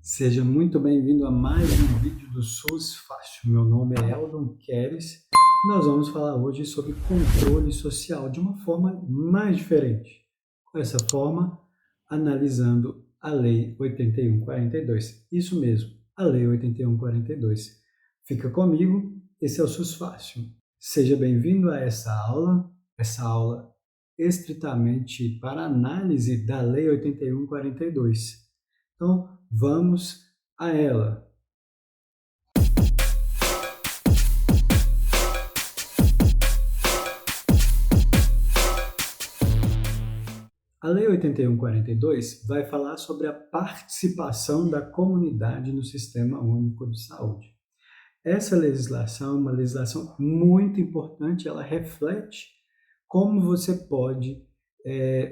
Seja muito bem-vindo a mais um vídeo do SUS Fácil. Meu nome é Eldon Queres. Nós vamos falar hoje sobre controle social de uma forma mais diferente. Com essa forma, analisando a Lei 8142. Isso mesmo, a Lei 8142. Fica comigo, esse é o SUS Fácil. Seja bem-vindo a essa aula estritamente para análise da Lei 8142. Então, vamos a ela. A Lei 8142 vai falar sobre a participação da comunidade no Sistema Único de Saúde. Essa legislação é uma legislação muito importante, ela reflete como você pode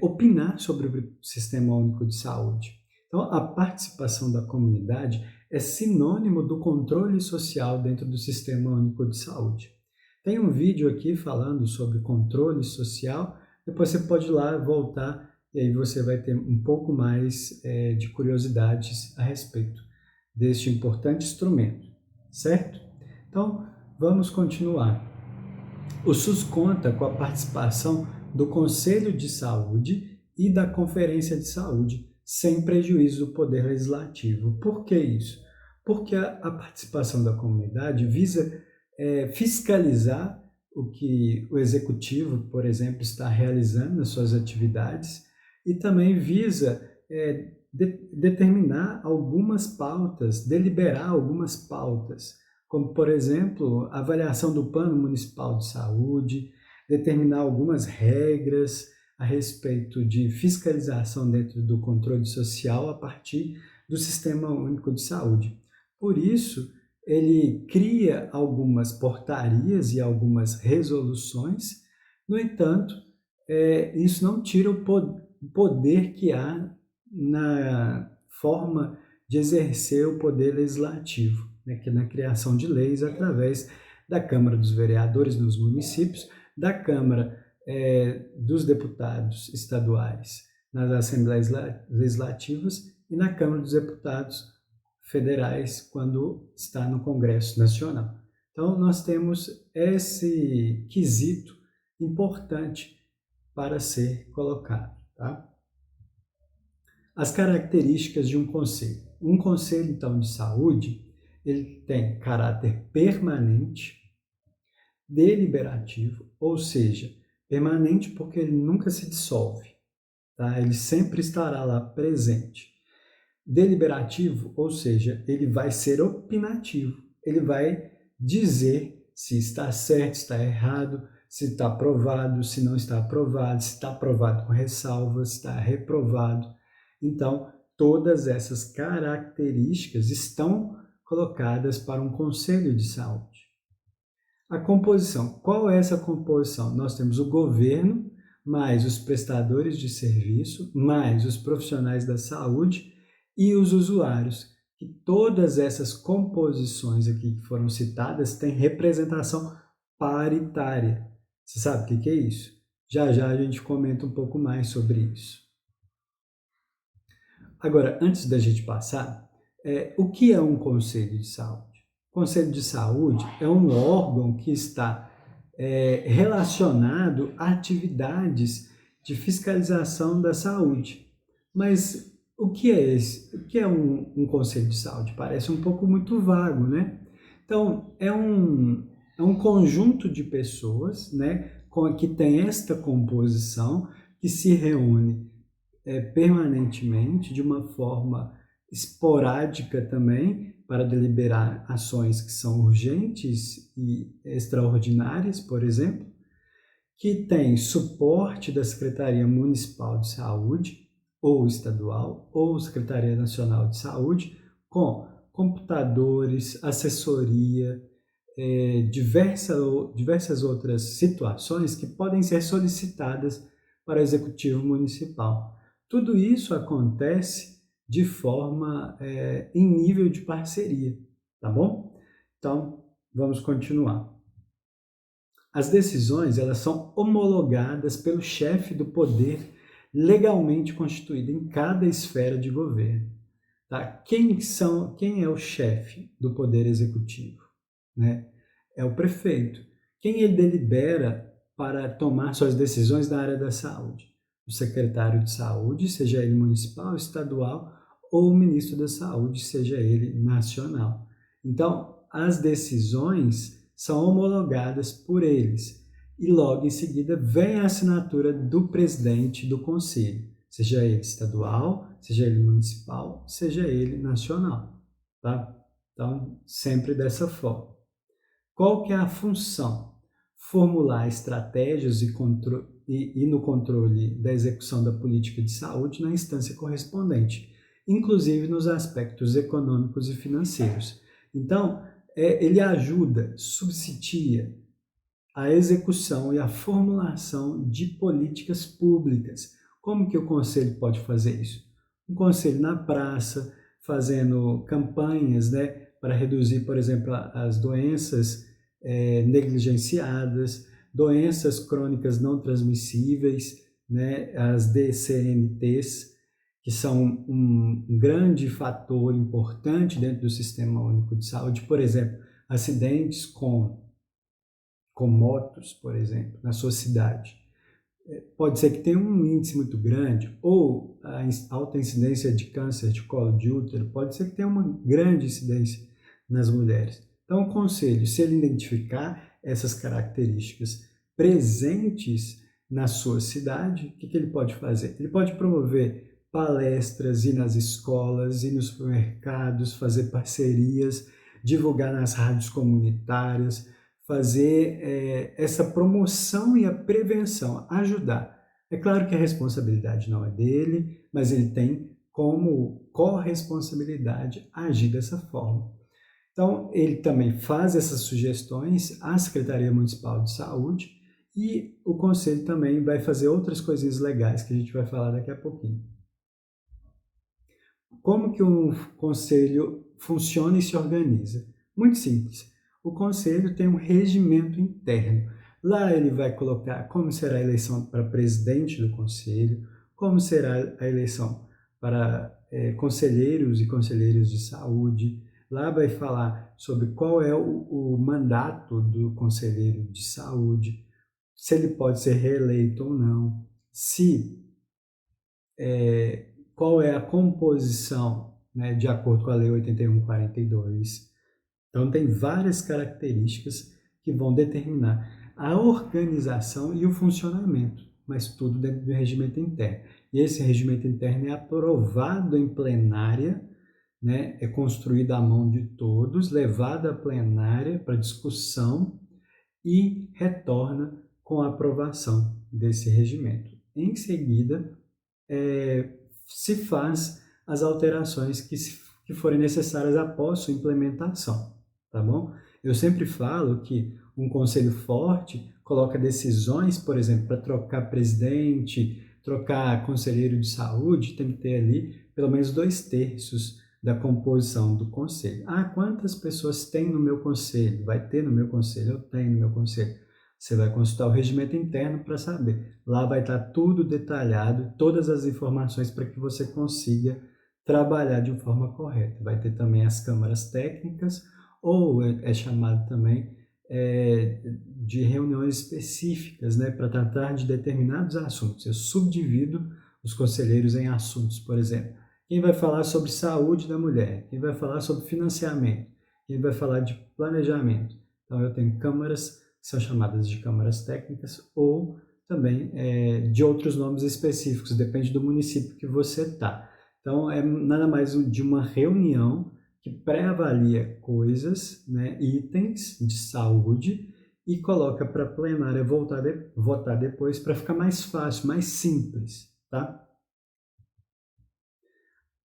opinar sobre o Sistema Único de Saúde. Então, a participação da comunidade é sinônimo do controle social dentro do Sistema Único de Saúde. Tem um vídeo aqui falando sobre controle social, depois você pode ir lá voltar e aí você vai ter um pouco mais de curiosidades a respeito deste importante instrumento, certo? Então, vamos continuar. O SUS conta com a participação do Conselho de Saúde e da Conferência de Saúde, sem prejuízo do Poder Legislativo. Por que isso? Porque a participação da comunidade visa fiscalizar o que o Executivo, por exemplo, está realizando nas suas atividades e também visa determinar algumas pautas, deliberar algumas pautas, como, por exemplo, a avaliação do Plano Municipal de Saúde, determinar algumas regras a respeito de fiscalização dentro do controle social a partir do Sistema Único de Saúde. Por isso, ele cria algumas portarias e algumas resoluções, no entanto, isso não tira o poder que há na forma de exercer o poder legislativo, né, que é na criação de leis através da Câmara dos Vereadores nos municípios, da Câmara dos Deputados Estaduais nas Assembleias Legislativas e na Câmara dos Deputados Federais quando está no Congresso Nacional. Então, nós temos esse quesito importante para ser colocado. Tá? As características de um conselho. Um conselho, então, de saúde, ele tem caráter permanente, deliberativo, ou seja, permanente porque ele nunca se dissolve, tá? Ele sempre estará lá presente. Deliberativo, ou seja, ele vai ser opinativo, ele vai dizer se está certo, se está errado, se está aprovado, se não está aprovado, se está aprovado com ressalvas, se está reprovado. Então, todas essas características estão colocadas para um conselho de saúde. A composição. Qual é essa composição? Nós temos o governo, mais os prestadores de serviço, mais os profissionais da saúde e os usuários. E todas essas composições aqui que foram citadas têm representação paritária. Você sabe o que é isso? Já já a gente comenta um pouco mais sobre isso. Agora, antes da gente passar, o que é um conselho de saúde? O conselho de saúde é um órgão que está relacionado a atividades de fiscalização da saúde. Mas o que é esse? O que é um conselho de saúde? Parece um pouco muito vago, né? Então, é um conjunto de pessoas, né, que tem esta composição, que se reúne permanentemente, de uma forma esporádica também, para deliberar ações que são urgentes e extraordinárias, por exemplo, que tem suporte da Secretaria Municipal de Saúde, ou estadual, ou Secretaria Nacional de Saúde, com computadores, assessoria, diversas outras situações que podem ser solicitadas para o Executivo Municipal. Tudo isso acontece de forma em nível de parceria, tá bom? Então, vamos continuar. As decisões, elas são homologadas pelo chefe do poder legalmente constituído em cada esfera de governo. Tá? Quem é o chefe do Poder Executivo? Né? É o prefeito. Quem ele delibera para tomar suas decisões na área da saúde? O secretário de saúde, seja ele municipal, estadual, ou o ministro da saúde, seja ele nacional. Então, as decisões são homologadas por eles e logo em seguida vem a assinatura do presidente do conselho, seja ele estadual, seja ele municipal, seja ele nacional, tá? Então, sempre dessa forma. Qual que é a função? Formular estratégias e no controle da execução da política de saúde na instância correspondente, inclusive nos aspectos econômicos e financeiros. Então, ele ajuda, subsidia a execução e a formulação de políticas públicas. Como que o conselho pode fazer isso? Um conselho na praça, fazendo campanhas, né, para reduzir, por exemplo, as doenças negligenciadas, doenças crônicas não transmissíveis, né, as DCNTs, que são um grande fator importante dentro do Sistema Único de Saúde. Por exemplo, acidentes com motos, por exemplo, na sua cidade. Pode ser que tenha um índice muito grande, ou a alta incidência de câncer de colo de útero, pode ser que tenha uma grande incidência nas mulheres. Então, o conselho, se ele identificar essas características presentes na sua cidade, o que ele pode fazer? Ele pode promover palestras, ir nas escolas, ir nos supermercados, fazer parcerias, divulgar nas rádios comunitárias, fazer essa promoção e a prevenção, ajudar. É claro que a responsabilidade não é dele, mas ele tem como corresponsabilidade agir dessa forma. Então, ele também faz essas sugestões à Secretaria Municipal de Saúde e o Conselho também vai fazer outras coisinhas legais que a gente vai falar daqui a pouquinho. Como que um Conselho funciona e se organiza? Muito simples. O Conselho tem um regimento interno. Lá ele vai colocar como será a eleição para presidente do Conselho, como será a eleição para conselheiros e conselheiras de saúde. Lá vai falar sobre qual é o mandato do conselheiro de saúde, se ele pode ser reeleito ou não, qual é a composição, né, de acordo com a Lei 8142. Então, tem várias características que vão determinar a organização e o funcionamento, mas tudo dentro do regimento interno. E esse regimento interno é aprovado em plenária, né, é construído à mão de todos, levado à plenária para discussão e retorna com a aprovação desse regimento. Em seguida, se faz as alterações que forem necessárias após sua implementação, tá bom? Eu sempre falo que um conselho forte coloca decisões, por exemplo, para trocar presidente, trocar conselheiro de saúde, tem que ter ali pelo menos 2/3 da composição do conselho. Ah, quantas pessoas tem no meu conselho? Vai ter no meu conselho? Eu tenho no meu conselho. Você vai consultar o regimento interno para saber. Lá vai estar tudo detalhado, todas as informações para que você consiga trabalhar de forma correta. Vai ter também as câmaras técnicas, ou é chamado também de reuniões específicas, né, para tratar de determinados assuntos. Eu subdivido os conselheiros em assuntos, por exemplo. Quem vai falar sobre saúde da mulher? Quem vai falar sobre financiamento? Quem vai falar de planejamento? Então, eu tenho câmaras que são chamadas de câmaras técnicas ou também de outros nomes específicos, depende do município que você está. Então, é nada mais de uma reunião que pré-avalia coisas, né, itens de saúde e coloca para a plenária votar depois para ficar mais fácil, mais simples, tá?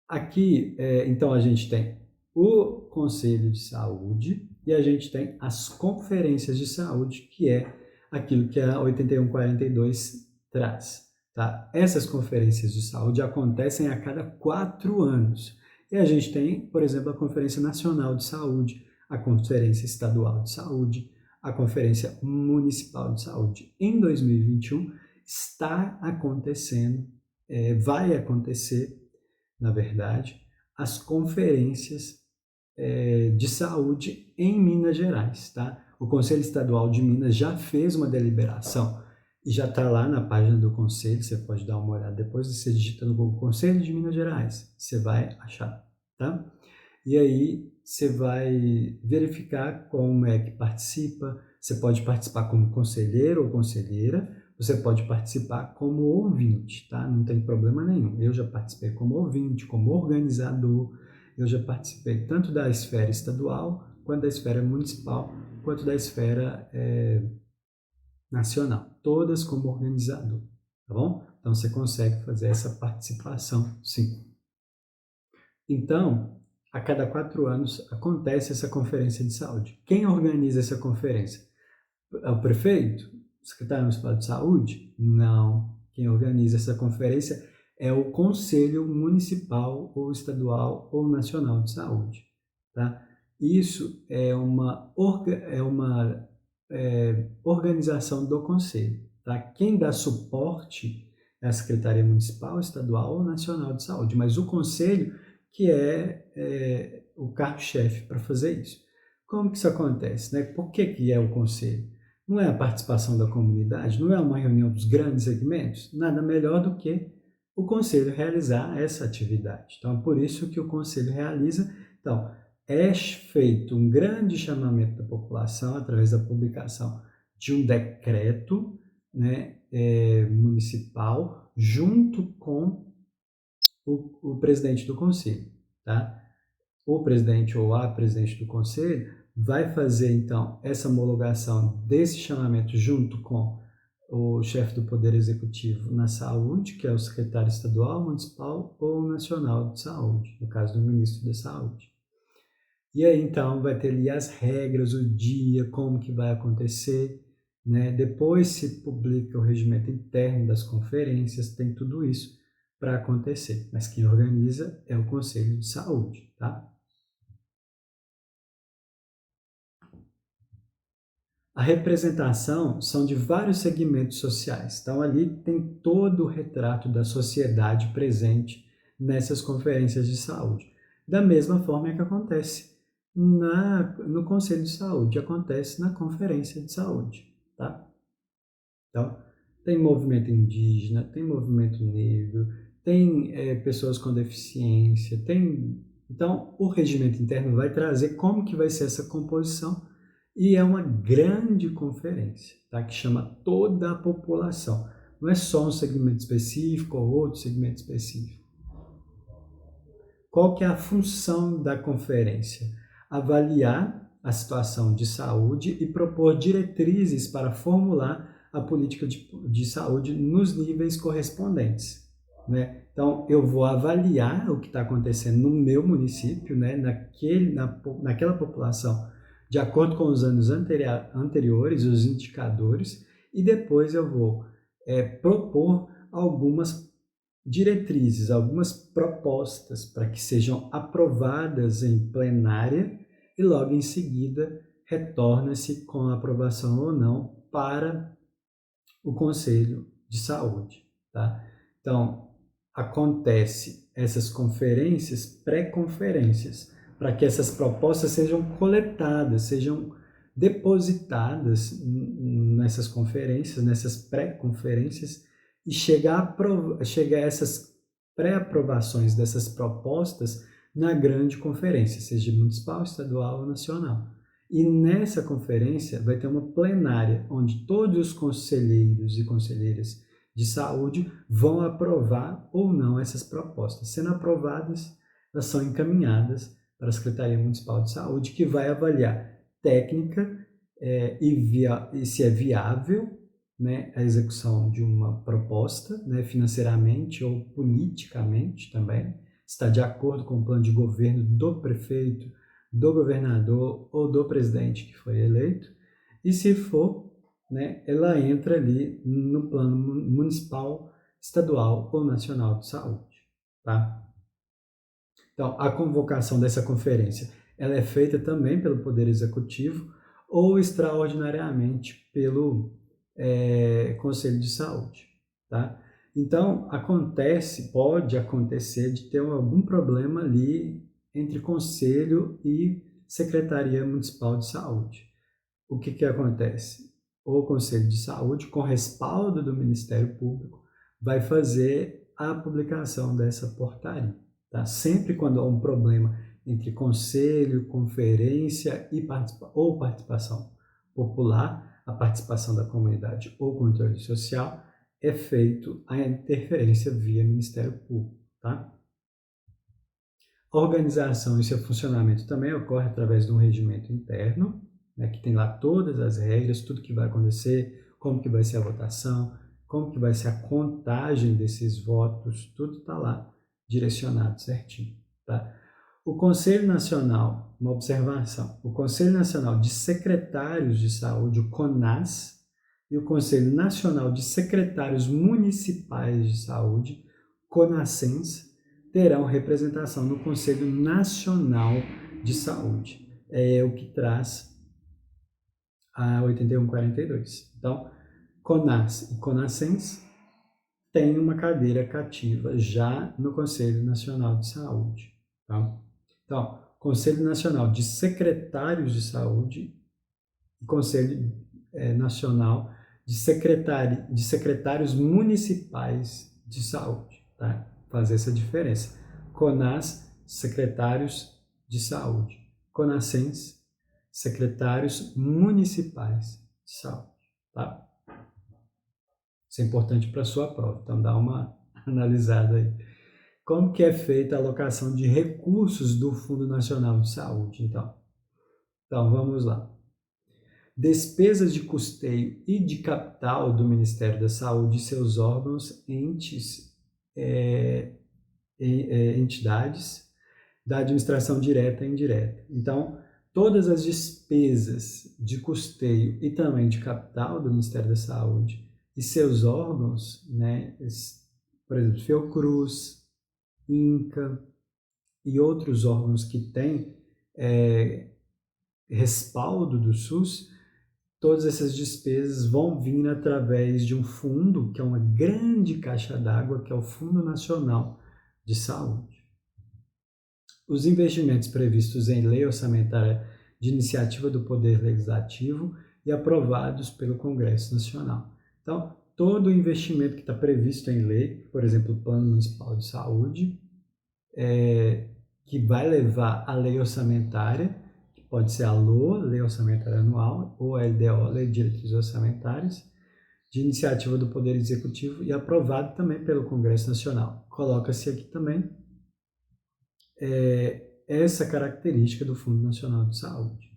Aqui, então, a gente tem o Conselho de Saúde e a gente tem as conferências de saúde, que é aquilo que a 8142 traz. Tá? Essas conferências de saúde acontecem a cada 4 anos. E a gente tem, por exemplo, a Conferência Nacional de Saúde, a Conferência Estadual de Saúde, a Conferência Municipal de Saúde. Em 2021, está acontecendo, vai acontecer, na verdade, as conferências de saúde em Minas Gerais, tá? O Conselho Estadual de Minas já fez uma deliberação e já está lá na página do Conselho, você pode dar uma olhada depois, você digita no Google Conselho de Minas Gerais, você vai achar, tá? E aí você vai verificar como é que participa, você pode participar como conselheiro ou conselheira, você pode participar como ouvinte, tá? Não tem problema nenhum. Eu já participei como ouvinte, como organizador, eu já participei tanto da esfera estadual, quanto da esfera municipal, quanto da esfera nacional, todas como organizador, tá bom? Então você consegue fazer essa participação, sim. Então, a cada 4 anos acontece essa conferência de saúde. Quem organiza essa conferência? É o prefeito? O secretário municipal de saúde? Não. Quem organiza essa conferência é o Conselho Municipal ou Estadual ou Nacional de Saúde, tá? Isso é uma organização do Conselho, tá? Quem dá suporte é a Secretaria Municipal, Estadual ou Nacional de Saúde, mas o Conselho que é o cargo-chefe para fazer isso. Como que isso acontece, né? Por que é o Conselho? Não é a participação da comunidade, não é uma reunião dos grandes segmentos, nada melhor do que o Conselho realizar essa atividade. Então, é por isso que o Conselho realiza. Então, é feito um grande chamamento da população através da publicação de um decreto, né, municipal, junto com o presidente do conselho, tá? O presidente ou a presidente do conselho vai fazer, então, essa homologação desse chamamento junto com o chefe do Poder Executivo na saúde, que é o secretário estadual, municipal ou nacional de saúde, no caso do ministro da Saúde. E aí, então, vai ter ali as regras, o dia, como que vai acontecer, né? Depois se publica o regimento interno das conferências, tem tudo isso para acontecer. Mas quem organiza é o Conselho de Saúde, tá? A representação são de vários segmentos sociais. Então, ali tem todo o retrato da sociedade presente nessas conferências de saúde. Da mesma forma que acontece no Conselho de Saúde, acontece na Conferência de Saúde. Tá? Então, tem movimento indígena, tem movimento negro, tem pessoas com deficiência, tem... Então, o regimento interno vai trazer como que vai ser essa composição e é uma grande conferência, tá? Que chama toda a população. Não é só um segmento específico ou outro segmento específico. Qual que é a função da conferência? Avaliar a situação de saúde e propor diretrizes para formular a política de saúde nos níveis correspondentes, né? Então, eu vou avaliar o que está acontecendo no meu município, né? Naquela população, de acordo com os anos anteriores, os indicadores, e depois eu vou propor algumas diretrizes, algumas propostas para que sejam aprovadas em plenária e logo em seguida retorna-se com a aprovação ou não para o Conselho de Saúde, tá? Então, acontece essas conferências, pré-conferências, para que essas propostas sejam coletadas, sejam depositadas nessas conferências, nessas pré-conferências, e chegar a essas pré-aprovações dessas propostas na grande conferência, seja municipal, estadual ou nacional. E nessa conferência vai ter uma plenária, onde todos os conselheiros e conselheiras de saúde vão aprovar ou não essas propostas. Sendo aprovadas, elas são encaminhadas para a Secretaria Municipal de Saúde, que vai avaliar técnica e se é viável, né, a execução de uma proposta, né, financeiramente ou politicamente também, está de acordo com o plano de governo do prefeito, do governador ou do presidente que foi eleito, e se for, né, ela entra ali no plano municipal, estadual ou nacional de saúde, tá? Então, a convocação dessa conferência, ela é feita também pelo Poder Executivo ou extraordinariamente pelo Conselho de Saúde, tá? Então, pode acontecer de ter algum problema ali entre Conselho e Secretaria Municipal de Saúde. O que que acontece? O Conselho de Saúde, com respaldo do Ministério Público, vai fazer a publicação dessa portaria. Tá? Sempre quando há um problema entre conselho, conferência ou participação popular, a participação da comunidade ou controle social, é feito a interferência via Ministério Público. Tá? A organização e seu funcionamento também ocorre através de um regimento interno, né, que tem lá todas as regras, tudo que vai acontecer, como que vai ser a votação, como que vai ser a contagem desses votos, tudo está lá direcionado certinho. Tá? O Conselho Nacional, uma observação, o Conselho Nacional de Secretários de Saúde, o CONAS, e o Conselho Nacional de Secretários Municipais de Saúde, CONASENS, terão representação no Conselho Nacional de Saúde. É o que traz a 8142. Então, CONAS e CONASENS têm uma cadeira cativa já no Conselho Nacional de Saúde. Tá? Então, Conselho Nacional de Secretários de Saúde e Conselho Nacional de Secretários Municipais de Saúde. Tá? Fazer essa diferença. CONAS, secretários de saúde. CONASENS, secretários municipais de saúde. Tá? Isso é importante para a sua prova, então dá uma analisada aí. Como que é feita a alocação de recursos do Fundo Nacional de Saúde, então? Então, vamos lá. Despesas de custeio e de capital do Ministério da Saúde e seus órgãos, entes, entidades da administração direta e indireta. Então, todas as despesas de custeio e também de capital do Ministério da Saúde e seus órgãos, né, por exemplo, Fiocruz, INCA e outros órgãos que têm respaldo do SUS, todas essas despesas vão vir através de um fundo, que é uma grande caixa d'água, que é o Fundo Nacional de Saúde. Os investimentos previstos em lei orçamentária de iniciativa do Poder Legislativo e aprovados pelo Congresso Nacional. Então, todo investimento que está previsto em lei, por exemplo, o Plano Municipal de Saúde, que vai levar a lei orçamentária, que pode ser a LOA, Lei Orçamentária Anual, ou a LDO, Lei de Diretrizes Orçamentárias, de iniciativa do Poder Executivo e aprovado também pelo Congresso Nacional. Coloca-se aqui também essa característica do Fundo Nacional de Saúde.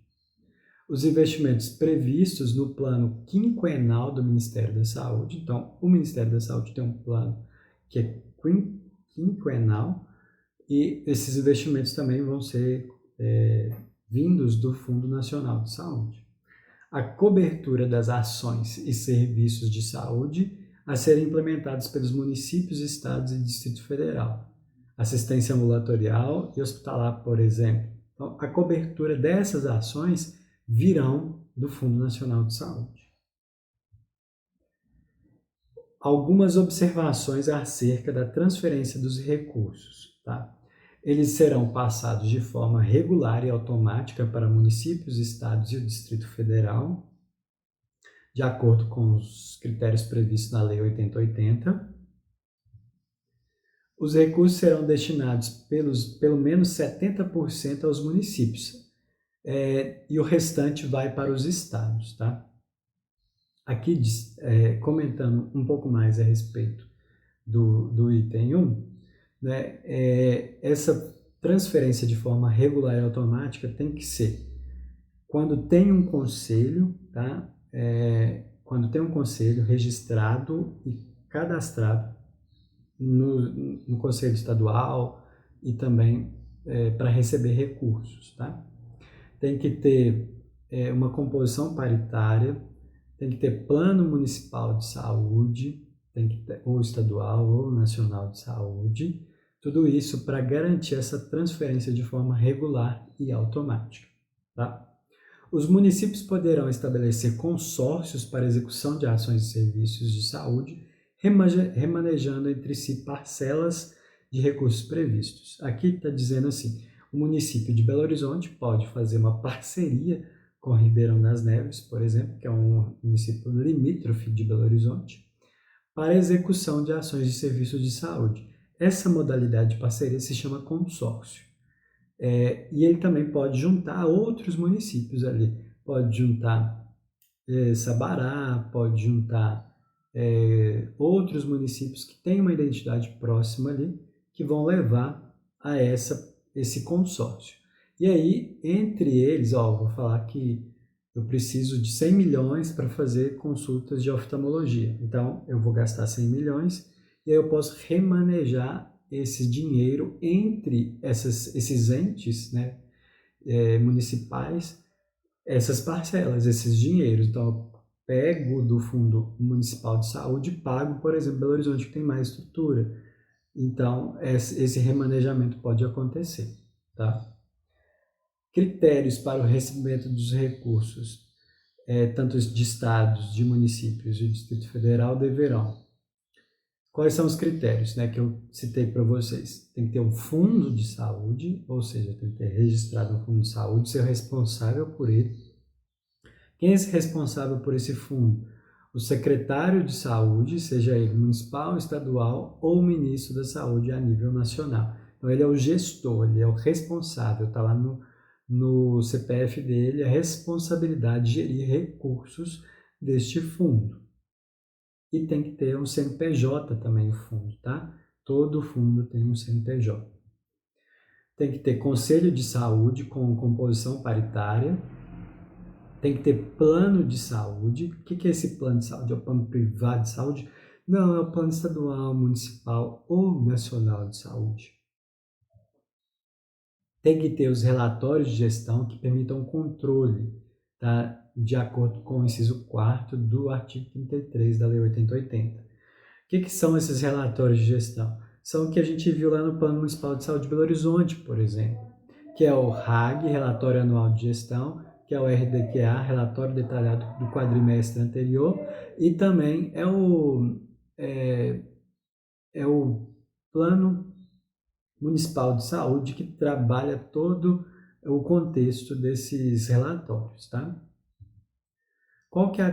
Os investimentos previstos no plano quinquenal do Ministério da Saúde. Então, o Ministério da Saúde tem um plano que é quinquenal e esses investimentos também vão ser vindos do Fundo Nacional de Saúde. A cobertura das ações e serviços de saúde a serem implementados pelos municípios, estados e Distrito Federal. Assistência ambulatorial e hospitalar, por exemplo. Então, a cobertura dessas ações virão do Fundo Nacional de Saúde. Algumas observações acerca da transferência dos recursos. Tá? Eles serão passados de forma regular e automática para municípios, estados e o Distrito Federal, de acordo com os critérios previstos na Lei 8080. Os recursos serão destinados pelo menos 70% aos municípios, e o restante vai para os estados. Tá? Aqui, comentando um pouco mais a respeito do item 1, né, essa transferência de forma regular e automática tem que ser quando tem um conselho, tá? Quando tem um conselho registrado e cadastrado no Conselho Estadual e também para receber recursos. Tá? Tem que ter uma composição paritária, tem que ter plano municipal de saúde, tem que ter, ou estadual ou nacional de saúde, tudo isso para garantir essa transferência de forma regular e automática. Tá? Os municípios poderão estabelecer consórcios para execução de ações e serviços de saúde remanejando entre si parcelas de recursos previstos. Aqui está dizendo assim, o município de Belo Horizonte pode fazer uma parceria com Ribeirão das Neves, por exemplo, que é um município limítrofe de Belo Horizonte, para a execução de ações de serviços de saúde. Essa modalidade de parceria se chama consórcio. E ele também pode juntar outros municípios ali. Pode juntar Sabará, pode juntar outros municípios que têm uma identidade próxima ali, que vão levar a esse consórcio. E aí, entre eles, vou falar que eu preciso de 100 milhões para fazer consultas de oftalmologia. Então, eu vou gastar 100 milhões e aí eu posso remanejar esse dinheiro entre esses entes, né, municipais, essas parcelas, esses dinheiros. Então, eu pego do Fundo Municipal de Saúde e pago, por exemplo, Belo Horizonte, que tem mais estrutura. Então, esse remanejamento pode acontecer, tá? Critérios para o recebimento dos recursos, tanto de estados, de municípios e do Distrito Federal, deverão. Quais são os critérios, né, que eu citei para vocês? Tem que ter um fundo de saúde, ou seja, tem que ter registrado um fundo de saúde, ser responsável por ele. Quem é esse responsável por esse fundo? O secretário de saúde, seja ele municipal, estadual ou ministro da saúde a nível nacional. Então, ele é o gestor, ele é o responsável, está lá no CPF dele a responsabilidade de gerir recursos deste fundo. E tem que ter um CNPJ também o fundo, tá? Todo fundo tem um CNPJ. Tem que ter conselho de saúde com composição paritária. Tem que ter plano de saúde. O que é esse plano de saúde? É o plano privado de saúde? Não, é o plano estadual, municipal ou nacional de saúde. Tem que ter os relatórios de gestão que permitam o controle, tá? De acordo com o inciso 4º do artigo 33 da Lei 8080. O que são esses relatórios de gestão? São o que a gente viu lá no Plano Municipal de Saúde de Belo Horizonte, por exemplo, que é o RAG, Relatório Anual de Gestão, que é o RDQA, Relatório Detalhado do Quadrimestre Anterior, e também é o Plano Municipal de Saúde, que trabalha todo o contexto desses relatórios, tá? Qual que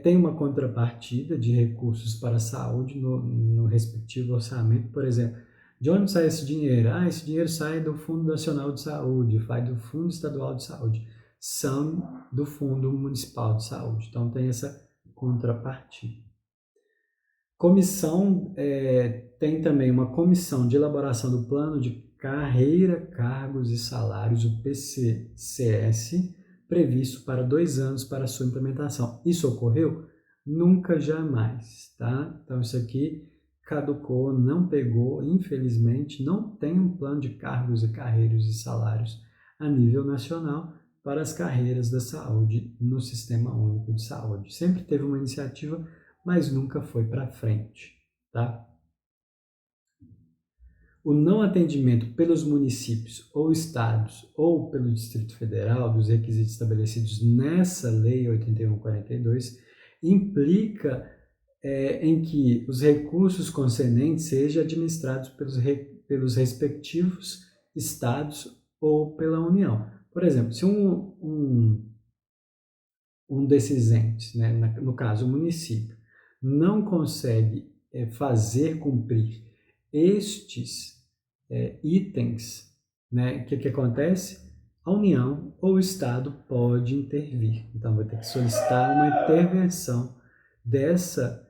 tem uma contrapartida de recursos para a saúde no respectivo orçamento, por exemplo, de onde sai esse dinheiro? Esse dinheiro sai do Fundo Nacional de Saúde, vai do Fundo Estadual de Saúde, são do Fundo Municipal de Saúde. Então, tem essa contrapartida. Comissão, tem também uma comissão de elaboração do plano de carreira, cargos e salários, o PCCS, previsto para 2 anos para sua implementação. Isso ocorreu? Nunca, jamais, tá? Então, isso aqui caducou, não pegou, infelizmente, não tem um plano de cargos e carreiras e salários a nível nacional para as carreiras da saúde no Sistema Único de Saúde. Sempre teve uma iniciativa, mas nunca foi para frente, tá? O não atendimento pelos municípios ou estados ou pelo Distrito Federal dos requisitos estabelecidos nessa Lei 8142 implica em que os recursos concedentes sejam administrados pelos respectivos estados ou pela União. Por exemplo, se um desses entes, né, no caso o município, não consegue fazer cumprir estes itens, né, o que acontece? A União ou o Estado pode intervir. Então, vai ter que solicitar uma intervenção dessa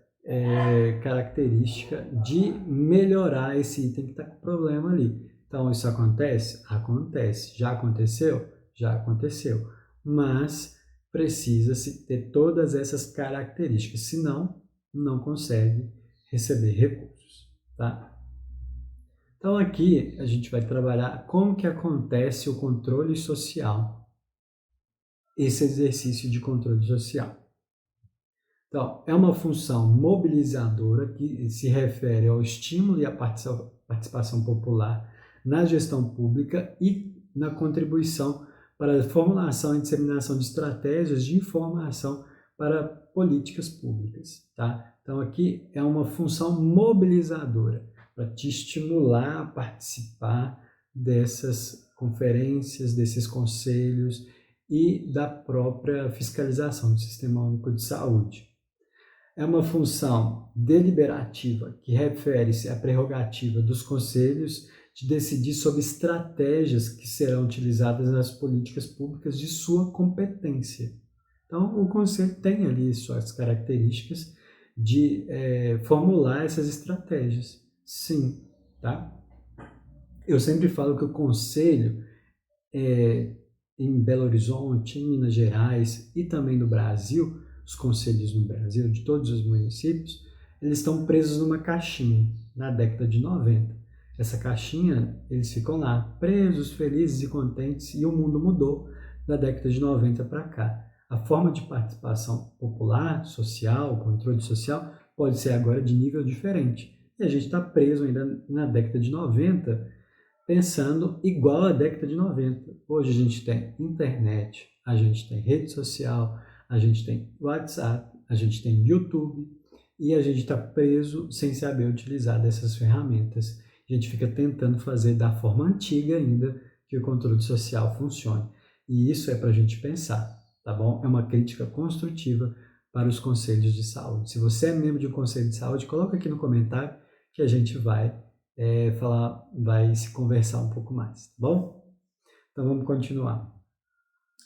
característica de melhorar esse item que está com problema ali. Então, isso acontece? Acontece. Já aconteceu? Já aconteceu. Mas precisa-se ter todas essas características, senão não consegue receber recursos, tá? Então aqui a gente vai trabalhar como que acontece o controle social, esse exercício de controle social. Então, é uma função mobilizadora que se refere ao estímulo e à participação popular na gestão pública e na contribuição para a formulação e disseminação de estratégias de informação para políticas públicas, tá? Então aqui é uma função mobilizadora para te estimular a participar dessas conferências, desses conselhos e da própria fiscalização do Sistema Único de Saúde. É uma função deliberativa que refere-se à prerrogativa dos conselhos de decidir sobre estratégias que serão utilizadas nas políticas públicas de sua competência. Então, o conselho tem ali suas características de formular essas estratégias. Sim, tá? Eu sempre falo que o conselho, em Belo Horizonte, em Minas Gerais e também no Brasil, os conselhos no Brasil, de todos os municípios, eles estão presos numa caixinha, na década de 90. Essa caixinha, eles ficam lá, presos, felizes e contentes, e o mundo mudou da década de 90 para cá. A forma de participação popular, social, controle social, pode ser agora de nível diferente. E a gente está preso ainda na década de 90, pensando igual à década de 90. Hoje a gente tem internet, a gente tem rede social, a gente tem WhatsApp, a gente tem YouTube, e a gente está preso sem saber utilizar dessas ferramentas. A gente fica tentando fazer da forma antiga ainda que o controle social funcione. E isso é para a gente pensar, tá bom? É uma crítica construtiva para os conselhos de saúde. Se você é membro de um conselho de saúde, coloca aqui no comentário que a gente vai vai se conversar um pouco mais, tá bom? Então vamos continuar.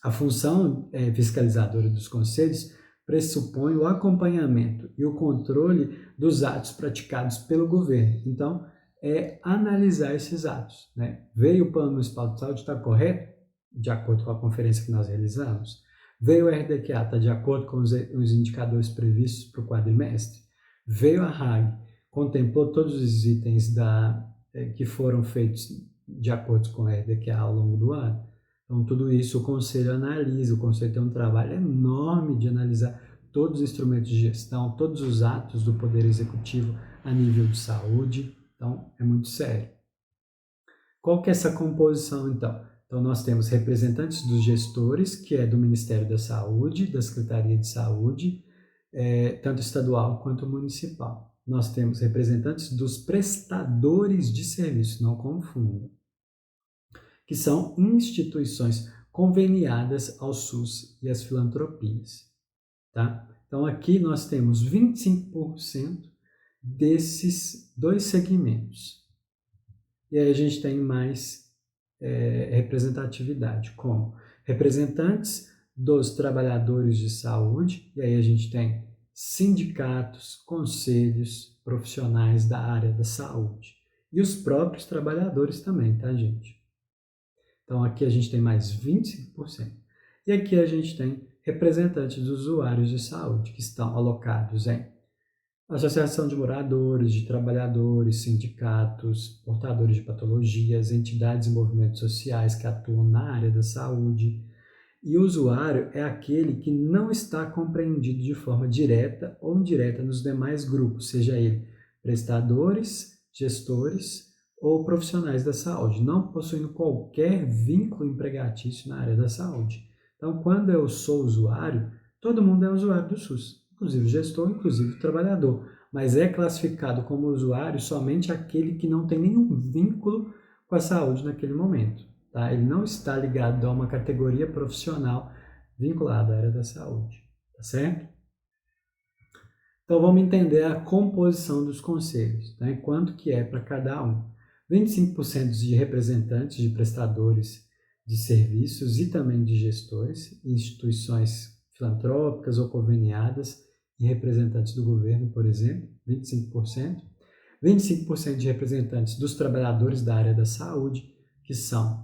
A função fiscalizadora dos conselhos pressupõe o acompanhamento e o controle dos atos praticados pelo governo. Então, é analisar esses atos, né? Veio o Plano Municipal de Saúde, está correto? De acordo com a conferência que nós realizamos. Veio o RDQA, está de acordo com os indicadores previstos para o quadrimestre. Veio a RAG, contemplou todos os itens que foram feitos de acordo com o RDQA ao longo do ano. Então, tudo isso o Conselho analisa, o Conselho tem um trabalho enorme de analisar todos os instrumentos de gestão, todos os atos do Poder Executivo a nível de saúde. Então, é muito sério. Qual que é essa composição, então? Então, nós temos representantes dos gestores, que é do Ministério da Saúde, da Secretaria de Saúde, tanto estadual quanto municipal. Nós temos representantes dos prestadores de serviço, não confundam, que são instituições conveniadas ao SUS e às filantropias. Tá? Então, aqui nós temos 25% desses dois segmentos. E aí a gente tem mais representatividade, como representantes dos trabalhadores de saúde, e aí a gente tem sindicatos, conselhos profissionais da área da saúde. E os próprios trabalhadores também, tá, gente? Então, aqui a gente tem mais 25%. E aqui a gente tem representantes dos usuários de saúde, que estão alocados em associação de moradores, de trabalhadores, sindicatos, portadores de patologias, entidades e movimentos sociais que atuam na área da saúde. E o usuário é aquele que não está compreendido de forma direta ou indireta nos demais grupos, seja ele prestadores, gestores ou profissionais da saúde, não possuindo qualquer vínculo empregatício na área da saúde. Então, quando eu sou usuário, todo mundo é usuário do SUS, inclusive o gestor, inclusive o trabalhador, mas é classificado como usuário somente aquele que não tem nenhum vínculo com a saúde naquele momento. Tá? Ele não está ligado a uma categoria profissional vinculada à área da saúde, tá certo? Então, vamos entender a composição dos conselhos, né? Quanto que é para cada um. 25% de representantes de prestadores de serviços e também de gestores, instituições filantrópicas ou conveniadas e representantes do governo, por exemplo, 25%. 25% de representantes dos trabalhadores da área da saúde, que são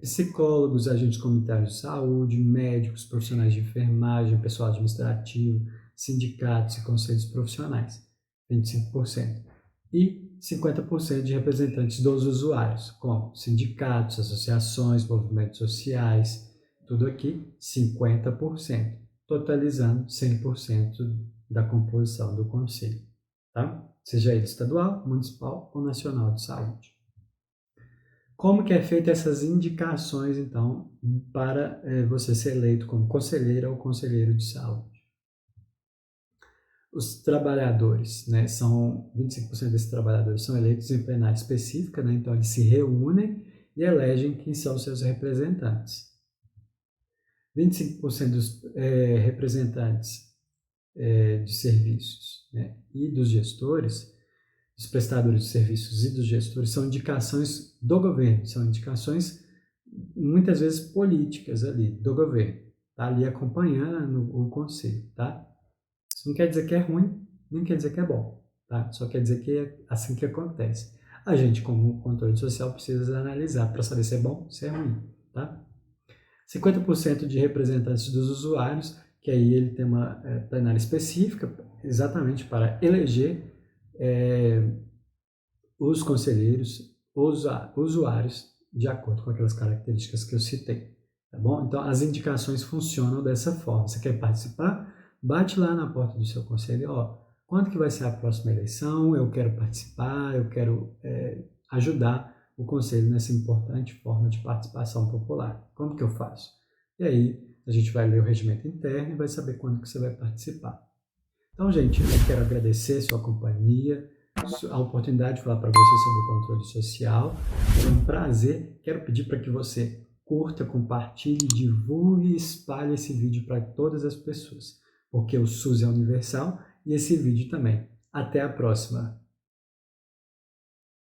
psicólogos, agentes comunitários de saúde, médicos, profissionais de enfermagem, pessoal administrativo, sindicatos e conselhos profissionais, 25%. E 50% de representantes dos usuários, como sindicatos, associações, movimentos sociais, tudo aqui 50%, totalizando 100% da composição do conselho, tá? Seja ele estadual, municipal ou nacional de saúde. Como que é feita essas indicações, então, para você ser eleito como conselheira ou conselheiro de saúde? Os trabalhadores, né, são 25% desses trabalhadores são eleitos em plenária específica, né, então eles se reúnem e elegem quem são os seus representantes. 25% dos representantes de serviços, né, e dos gestores, dos prestadores de serviços e dos gestores, são indicações do governo, são indicações muitas vezes políticas ali, do governo, tá ali acompanhando o conselho, tá? Isso não quer dizer que é ruim, nem quer dizer que é bom, tá? Só quer dizer que é assim que acontece. A gente, como controle social, precisa analisar para saber se é bom, se é ruim, tá? 50% de representantes dos usuários, que aí ele tem uma plenária específica, exatamente para eleger os conselheiros, os usuários, de acordo com aquelas características que eu citei, tá bom? Então, as indicações funcionam dessa forma. Você quer participar? Bate lá na porta do seu conselho, ó, quando que vai ser a próxima eleição? Eu quero participar, eu quero ajudar o conselho nessa importante forma de participação popular. Como que eu faço? E aí, a gente vai ler o regimento interno e vai saber quando que você vai participar. Então, gente, eu quero agradecer a sua companhia, a oportunidade de falar para você sobre o controle social. Foi um prazer. Quero pedir para que você curta, compartilhe, divulgue e espalhe esse vídeo para todas as pessoas, porque o SUS é universal e esse vídeo também. Até a próxima!